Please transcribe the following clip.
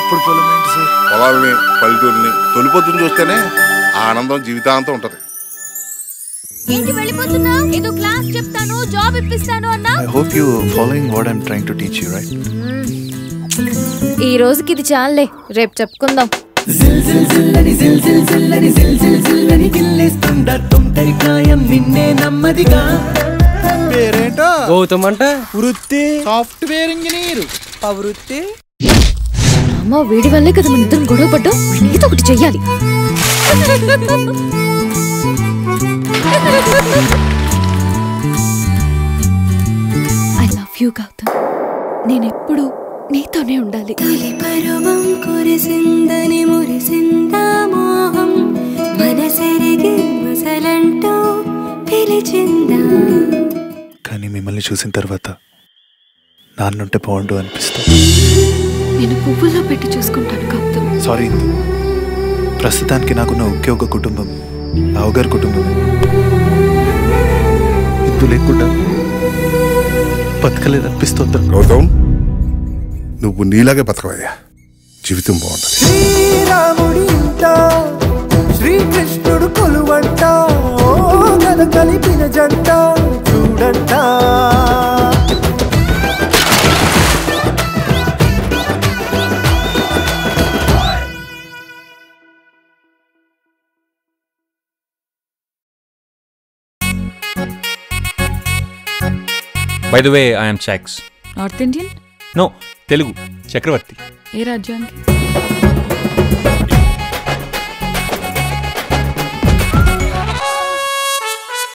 ఇప్పుడు పొలం ఏంటి సార్? పొలాల్ని పల్లెటూరిని తొలిపొద్దుని చూస్తేనే ఆనందం జీవితాంతం ఉంటది. ఏంటి వెళ్ళిపోతున్నా? ఏదో క్లాస్ చెప్తాను, జాబ్ ఇప్పిస్తాను అన్నా. I hope you following what I'm trying to teach you, right? ఈ రోజుకి ఇది చాలే, రేపు చెప్పుకుందాం. పేరేంటో? గౌతమ్ అంట. వృత్తి సాఫ్ట్వేర్ ఇంజనీర్. వృత్తి అమ్మ, వీడి వల్లే కదా మన ఇద్దరం గొడవ పడ్డాం. నీతో ఒకటి చెయ్యాలి. I love you Gautam. నేనెప్పుడు నీతోనే ఉండాలి. పరువం కురిసిందని మురిసిందా మోహం, మనసెరిగి మసలంటూ పిలిచిందా. కానీ మిమ్మల్ని చూసిన తర్వాత నాన్నుంటే బాగుండు అనిపిస్తుంది. నేను పువ్వుల్లో పెట్టి చూసుకుంటాను గౌతమ్. సారీ ఇందు, ప్రస్తుతానికి నాకున్న ఒకే ఒక కుటుంబం రావుగారి కుటుంబమే. ఇందు లేకుండా బతకలేదనిపిస్తుందా? గౌతమ్, నువ్వు నీలాగే బతకవయ్యా, జీవితం బాగుంటుంది. శ్రీరాముడి ఇంట శ్రీకృష్ణుడు కొలువంట, కథ కలిపిన జంట చూడంట. By the way, I am Chaks. North Indian? No, Telugu. Chakravarti. ఏ రాజ్యానికి?